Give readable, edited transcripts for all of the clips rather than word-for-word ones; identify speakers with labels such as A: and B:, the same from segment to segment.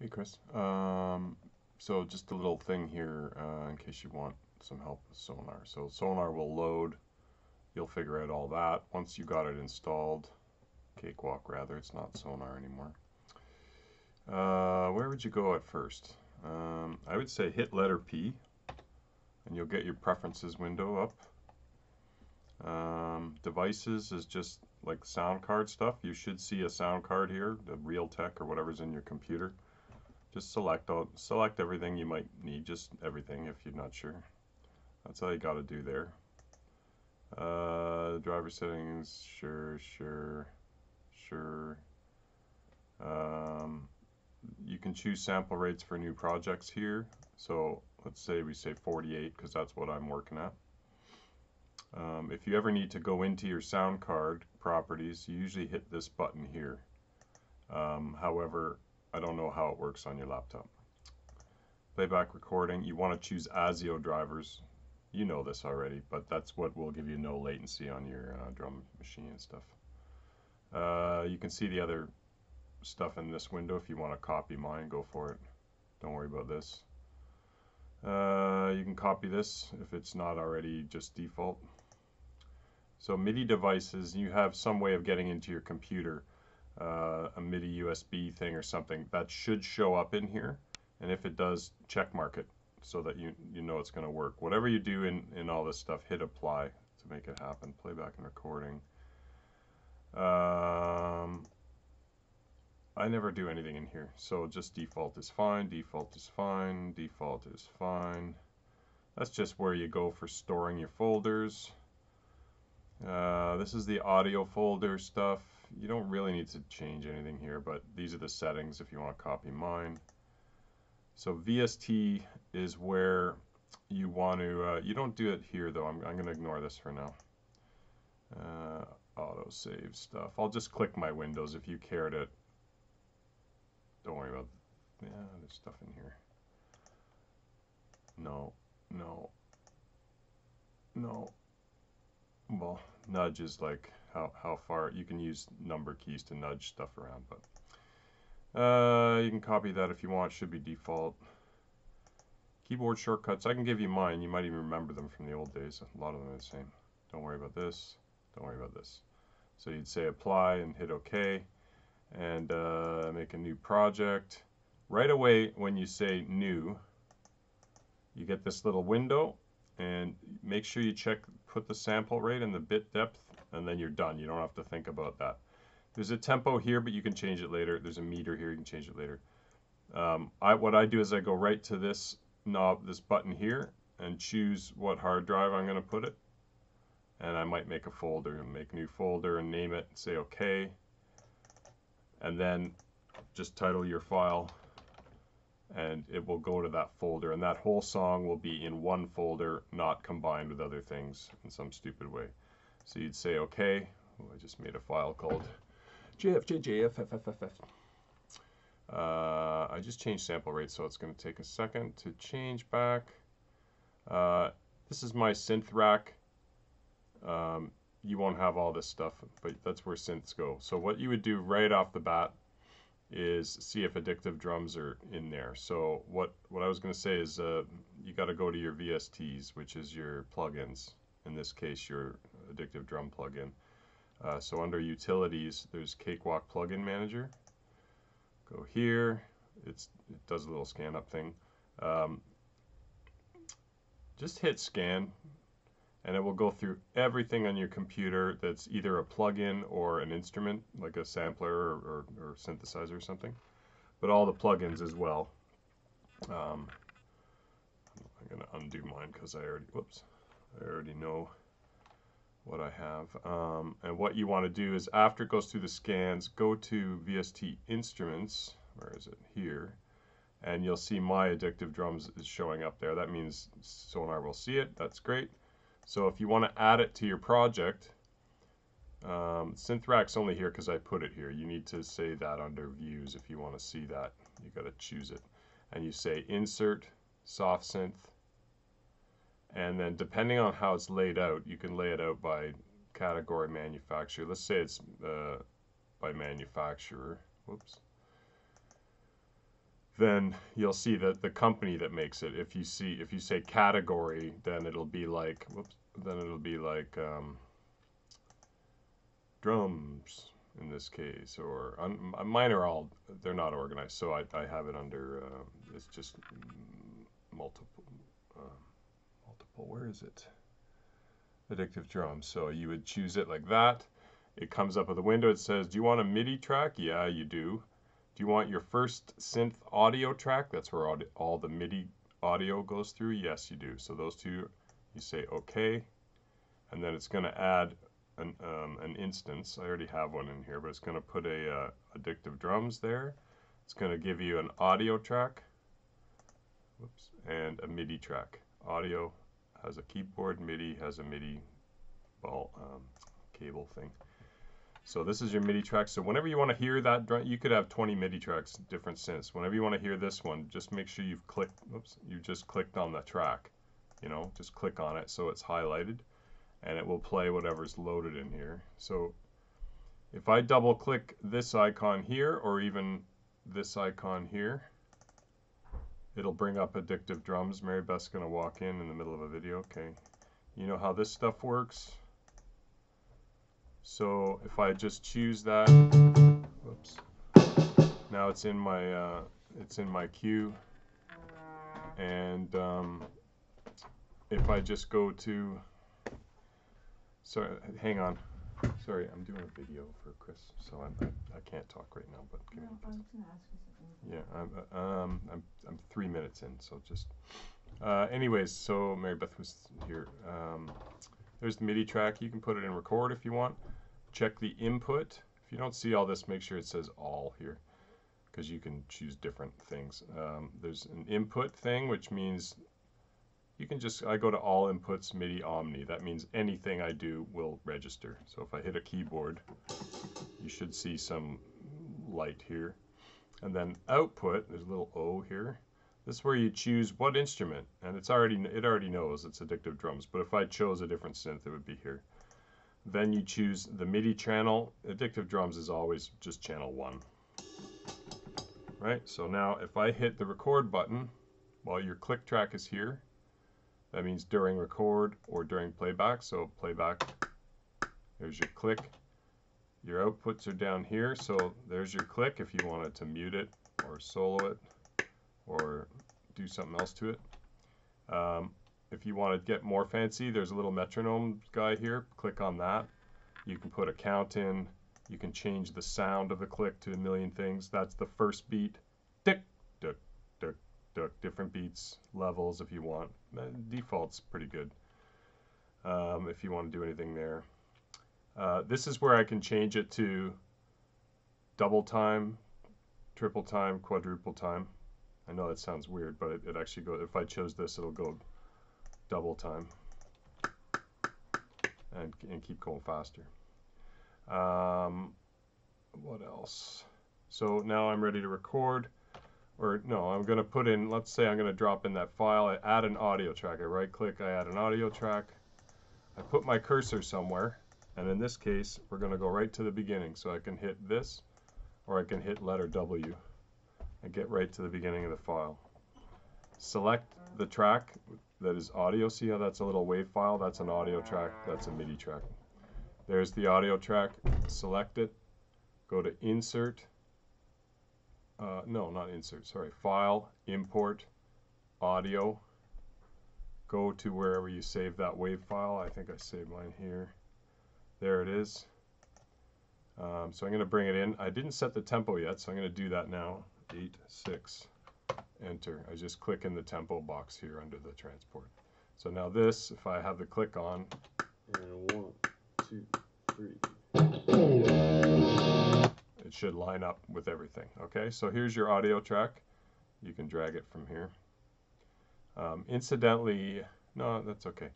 A: Hey Chris. So just a little thing here in case you want some help with sonar. So sonar will load. You'll figure out all that once you got it installed. Cakewalk rather. It's not sonar anymore. Where would you go at first? I would say hit letter P, and you'll get your preferences window up. Devices is just like sound card stuff. You should see a sound card here, the Realtek or whatever's in your computer. Just select everything you might need, just everything if you're not sure. That's all you got to do there. Driver settings, sure. You can choose sample rates for new projects here. So let's say we say 48 because that's what I'm working at. If you ever need to go into your sound card properties, you usually hit this button here. However, I don't know how it works on your laptop. Playback recording, you want to choose ASIO drivers. You know this already, but that's what will give you no latency on your drum machine and stuff. You can see the other stuff in this window. If you want to copy mine, go for it. Don't worry about this. You can copy this if it's not already just default. So MIDI devices, you have some way of getting into your computer, a MIDI USB thing or something that should show up in here, and if it does, check mark it so that you know it's going to work. Whatever you do in all this stuff, hit apply to make it happen. Playback and recording. I never do anything in here, so just default is fine, default is fine, default is fine. That's just where you go for storing your folders. This is the audio folder stuff. You don't really need to change anything here, but these are the settings if you want to copy mine. So VST is where you want to, you don't do it here though. I'm going to ignore this for now. Auto save stuff. I'll just click my windows if you care to. Don't worry about, yeah, there's stuff in here. No. Well, nudge is like how far you can use number keys to nudge stuff around, but you can copy that if you want. It should be default. Keyboard shortcuts, I can give you mine. You might even remember them from the old days. A lot of them are the same. Don't worry about this. Don't worry about this. So you'd say apply and hit OK, and make a new project. Right away when you say new, you get this little window, and make sure you put the sample rate and the bit depth, and then you're done. You don't have to think about that. There's a tempo here, but you can change it later. There's a meter here, you can change it later. What I do is I go right to this knob, this button here, and choose what hard drive I'm going to put it. And I might make a folder and make a new folder and name it and say OK. And then just title your file, and it will go to that folder, and that whole song will be in one folder, not combined with other things in some stupid way. So you'd say OK. Oh, I just made a file called JFJJFFFF. I just changed sample rate, so it's going to take a second to change back. This is my synth rack. You won't have all this stuff, but that's where synths go. So what you would do right off the bat is see if addictive drums are in there. So what I was going to say is you got to go to your VSTs, which is your plugins. In this case, your addictive drum plugin. So under utilities, there's Cakewalk plugin manager. Go here. It does a little scan up thing. Just hit scan, and it will go through everything on your computer that's either a plugin or an instrument, like a sampler or synthesizer or something, but all the plugins as well. I'm going to undo mine because I already know what I have. And what you want to do is after it goes through the scans, go to VST Instruments, where is it? Here. And you'll see my addictive drums is showing up there. That means sonar will see it. That's great. So if you want to add it to your project, SynthRack's only here because I put it here. You need to say that under Views if you want to see that. You got to choose it, and you say Insert Soft Synth, and then depending on how it's laid out, you can lay it out by category manufacturer. Let's say it's by manufacturer. Whoops. then you'll see that the company that makes it. If you say category, then it'll be like, whoops, then it'll be like drums in this case, or mine are all, they're not organized, so I have it under, it's just multiple, where is it? Addictive drums. So you would choose it like that. It comes up with a window. It says, do you want a MIDI track? Yeah, you do. Do you want your first synth audio track? That's where all the MIDI audio goes through. Yes, you do. So those two, you say OK, and then it's going to add an instance. I already have one in here, but it's going to put a addictive drums there. It's going to give you an audio track, whoops, and a MIDI track. Audio has a keyboard, MIDI has a MIDI ball cable thing. So this is your MIDI track. So whenever you want to hear that drum, you could have 20 MIDI tracks, different synths. Whenever you want to hear this one, just make sure you've clicked, oops, you just clicked on the track. You know, just click on it so it's highlighted, and it will play whatever's loaded in here. So if I double click this icon here, or even this icon here, it'll bring up addictive drums. Mary Beth's going to walk in the middle of a video. Okay, you know how this stuff works. So if I just choose that, whoops, now it's in my queue, and if I just go to, sorry, hang on, sorry, I'm doing a video for Chris, so I can't talk right now, but give me a second. Yeah, I'm 3 minutes in, so just anyways, so Mary Beth was here. There's the MIDI track. You can put it in record if you want. Check the input. If you don't see all this, make sure it says all here, because you can choose different things. There's an input thing, which means you can just, I go to all inputs, MIDI Omni. That means anything I do will register. So if I hit a keyboard, you should see some light here. And then output, there's a little O here. This is where you choose what instrument, and it already knows it's addictive drums, but if I chose a different synth, it would be here. Then you choose the MIDI channel. Addictive drums is always just channel 1. Right, so now if I hit the record button while your click track is here, that means during record or during playback. So playback, there's your click. Your outputs are down here, so there's your click if you wanted to mute it or solo it or do something else to it. If you want to get more fancy, there's a little metronome guy here. Click on that. You can put a count in. You can change the sound of the click to a million things. That's the first beat. Tick, tick, tick, tick. Different beats, levels if you want. Default's pretty good if you want to do anything there. This is where I can change it to double time, triple time, quadruple time. I know that sounds weird, but it actually goes, if I chose this, it'll go double time and keep going faster. What else? So now I'm ready to record, or no, I'm going to put in, let's say I'm going to drop in that file. I add an audio track. I right click, I add an audio track. I put my cursor somewhere, and in this case, we're going to go right to the beginning. So I can hit this, or I can hit letter W and get right to the beginning of the file. Select the track that is audio. See how that's a little WAV file? That's an audio track. That's a MIDI track. There's the audio track. Select it. Go to Insert. No, not Insert. Sorry. File, Import, Audio. Go to wherever you save that WAV file. I think I saved mine here. There it is. So I'm going to bring it in. I didn't set the tempo yet, so I'm going to do that now. 8, 6. Enter. I just click in the tempo box here under the transport. So now this, if I have the click on, and 1, 2, 3, it should line up with everything. Okay, so here's your audio track. You can drag it from here. Incidentally, no, that's okay.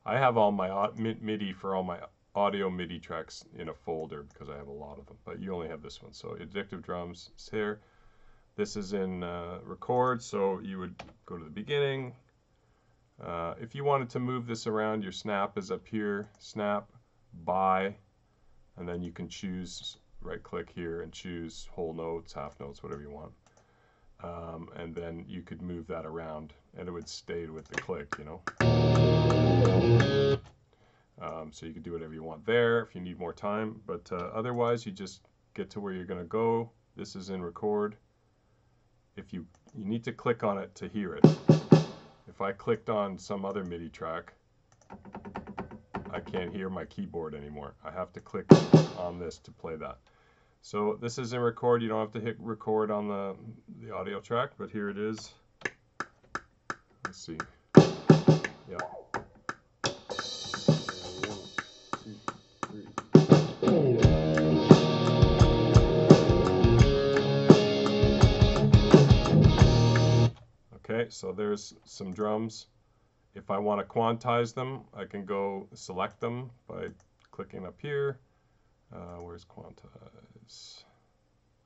A: I have all my MIDI for all my audio MIDI tracks in a folder because I have a lot of them, but you only have this one. So addictive drums is here. This is in record, so you would go to the beginning. If you wanted to move this around, your snap is up here, snap, by, and then you can choose, right click here and choose whole notes, half notes, whatever you want. and then you could move that around and it would stay with the click, you know. So you could do whatever you want there if you need more time, but otherwise you just get to where you're going to go. This is in record. If you need to click on it to hear it. If I clicked on some other MIDI track, I can't hear my keyboard anymore. I have to click on this to play that. So this is in record. You don't have to hit record on the audio track, but here it is. Let's see. Yeah. Okay, so there's some drums. If I want to quantize them, I can go select them by clicking up here. Where's quantize?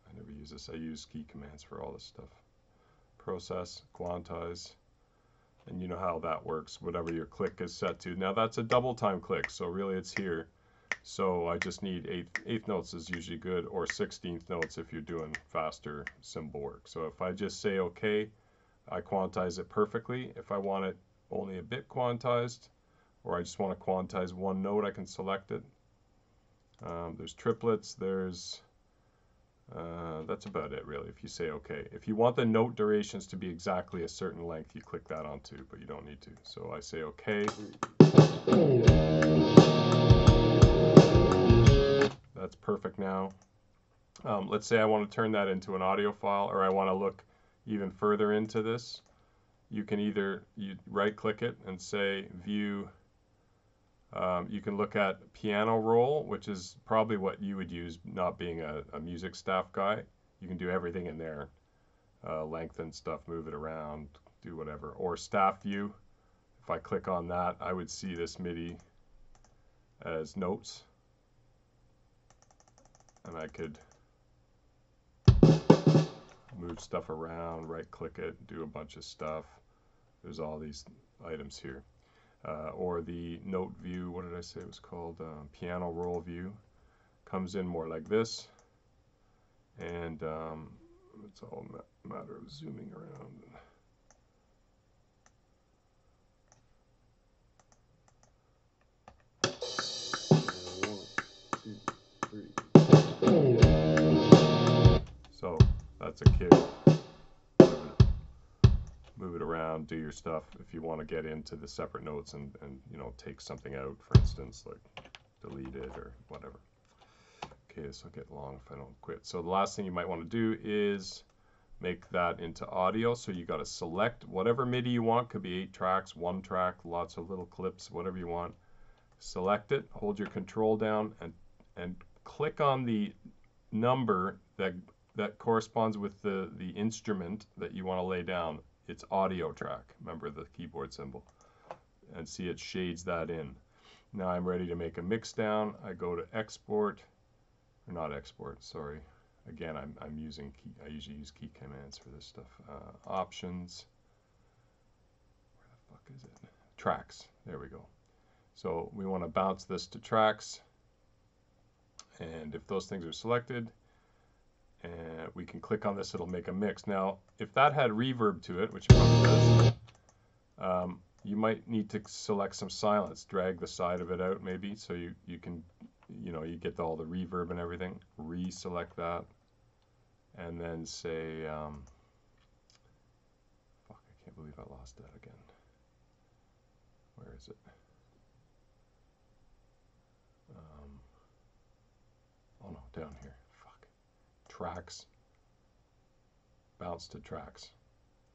A: I never use this. I use key commands for all this stuff. Process, quantize, and you know how that works, whatever your click is set to. Now that's a double time click, so really it's here. So I just need eighth notes is usually good, or 16th notes if you're doing faster cymbal work. So if I just say okay, I quantize it perfectly. If I want it only a bit quantized, or I just want to quantize one note, I can select it. There's triplets, there's that's about it really, if you say okay. If you want the note durations to be exactly a certain length, you click that on too, but you don't need to. So I say okay. That's perfect now. Let's say I want to turn that into an audio file, or I want to look even further into this. You can either right click it and say view. You can look at piano roll, which is probably what you would use, not being a music staff guy. You can do everything in there. Lengthen stuff, move it around, do whatever. Or staff view. If I click on that, I would see this MIDI as notes. And I could move stuff around, right click it, do a bunch of stuff. There's all these items here. Or the note view, what did I say it was called? Piano roll view. Comes in more like this. And it's all a matter of zooming around. So that's a kick. Move it around, do your stuff. If you want to get into the separate notes and you know, take something out, for instance, like delete it or whatever. Okay, this will get long if I don't quit. So the last thing you might want to do is make that into audio. So you got to select whatever MIDI you want. Could be 8 tracks, 1 track, lots of little clips, whatever you want. Select it, hold your control down, and click on the number that corresponds with the instrument that you want to lay down. It's audio track, remember the keyboard symbol, and see it shades that in. Now I'm ready to make a mix down. I go to export, or not export, sorry. Again, I'm using I usually use key commands for this stuff. Options, where the fuck is it? Tracks, there we go. So we want to bounce this to tracks, and if those things are selected, and we can click on this, it'll make a mix. Now, if that had reverb to it, which it probably does, you might need to select some silence, drag the side of it out maybe, so you can, you know, you get all the reverb and everything. Reselect that, and then say, fuck, I can't believe I lost that again. Where is it? Oh no, down here. Tracks, bounce to tracks.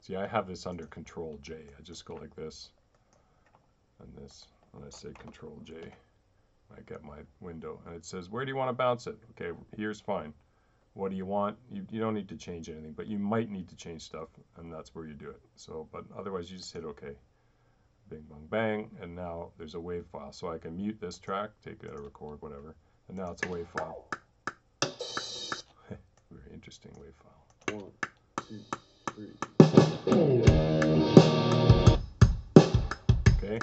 A: See, I have this under Control J. I just go like this and this. When I say Control J, I get my window and it says, where do you want to bounce it? Okay, here's fine. What do you want? You don't need to change anything, but you might need to change stuff, and that's where you do it. So, but otherwise you just hit OK. Bing, bang, bang, and now there's a WAV file. So I can mute this track, take it out of record, whatever, and now it's a WAV file. Very interesting WAV file. 1, 2, 3. Okay,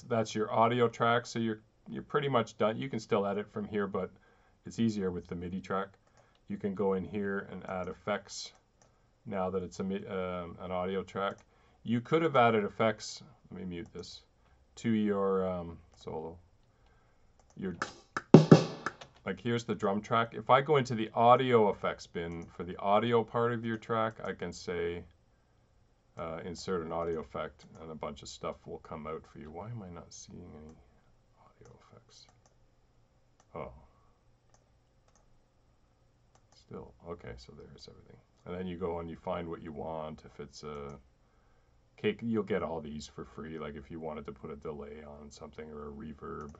A: that's your audio track. So you're pretty much done. You can still edit from here, but it's easier with the MIDI track. You can go in here and add effects. now that it's an audio track. You could have added effects, let me mute this, to your solo. Like here's the drum track. If I go into the audio effects bin for the audio part of your track, I can say insert an audio effect and a bunch of stuff will come out for you. Why am I not seeing any audio effects? Oh. Still, okay, so there's everything. And then you go and you find what you want. If it's a cake, you'll get all these for free. Like if you wanted to put a delay on something or a reverb,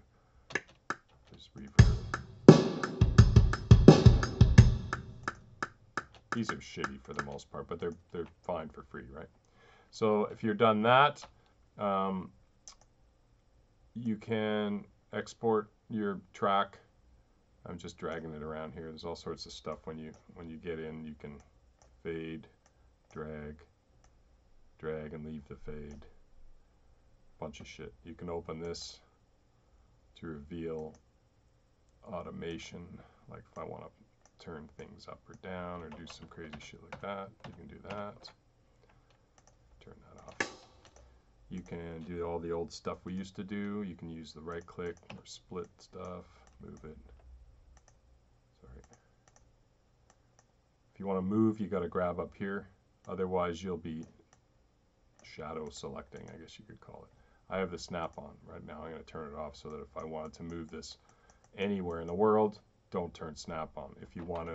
A: there's reverb. These are shitty for the most part, but they're fine for free, right? So if you're done that, you can export your track. I'm just dragging it around here. There's all sorts of stuff when you get in. You can fade, drag, and leave the fade. Bunch of shit. You can open this to reveal automation. Like if I want to turn things up or down or do some crazy shit like that, you can do that. Turn that off. You can do all the old stuff we used to do. You can use the right click or split stuff, move it. Sorry. If you want to move, you got to grab up here. Otherwise, you'll be shadow selecting, I guess you could call it. I have the snap on right now. I'm going to turn it off so that if I wanted to move this anywhere in the world, don't turn snap on. If you want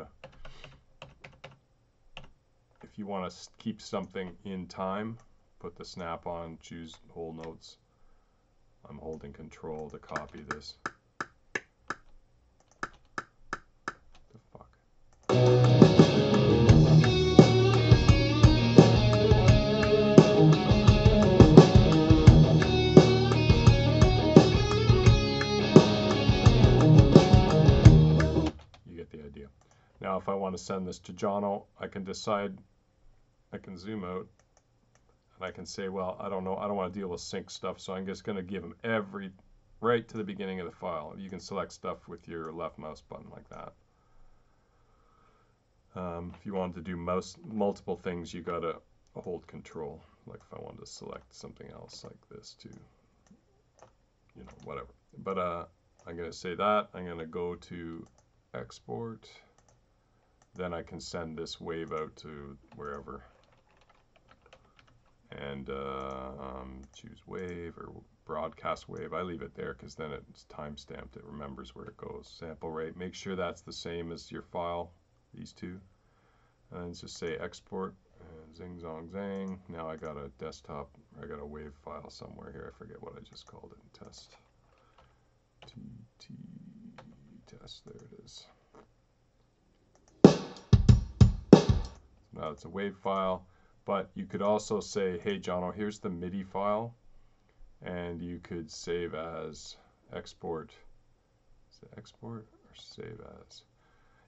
A: to keep something in time, put the snap on, choose whole notes. I'm holding control to copy this. The fuck? You get the idea. Now if I want to send this to Jono, I can decide, I can zoom out. I can say, well, I don't know, I don't want to deal with sync stuff, so I'm just going to give them right to the beginning of the file. You can select stuff with your left mouse button like that. If you wanted to do multiple things, you got to hold control. Like if I wanted to select something else like this too, you know, whatever. But I'm going to say that. I'm going to go to export. Then I can send this wave out to wherever. And choose wave or broadcast wave. I leave it there because then it's time stamped. It remembers where it goes. Sample rate. Make sure that's the same as your file. These two. And just say export. And zing zong zang. Now I got a desktop. I got a wave file somewhere here. I forget what I just called it. Test. Test. There it is. Now it's a wave file. But you could also say, hey, Jono, here's the MIDI file. And you could save as, export. Is it export or save as?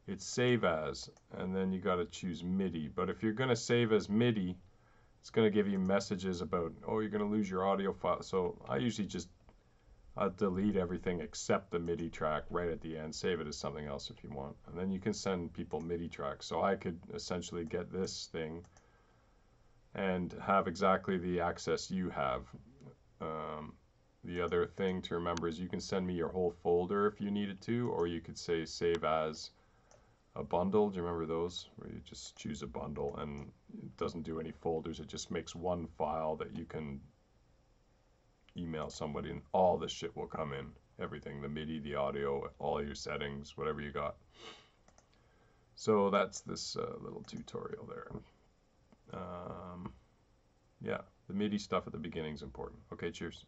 A: It's save as, and then you got to choose MIDI. But if you're going to save as MIDI, it's going to give you messages about, oh, you're going to lose your audio file. So I usually just delete everything except the MIDI track right at the end. Save it as something else if you want. And then you can send people MIDI tracks. So I could essentially get this thing and have exactly the access you have. The other thing to remember is you can send me your whole folder if you needed to, or you could say save as a bundle. Do you remember those? Where you just choose a bundle and it doesn't do any folders. It just makes one file that you can email somebody and all this shit will come in. Everything, the MIDI, the audio, all your settings, whatever you got. So that's this little tutorial there. Yeah, the MIDI stuff at the beginning is important. Okay, cheers.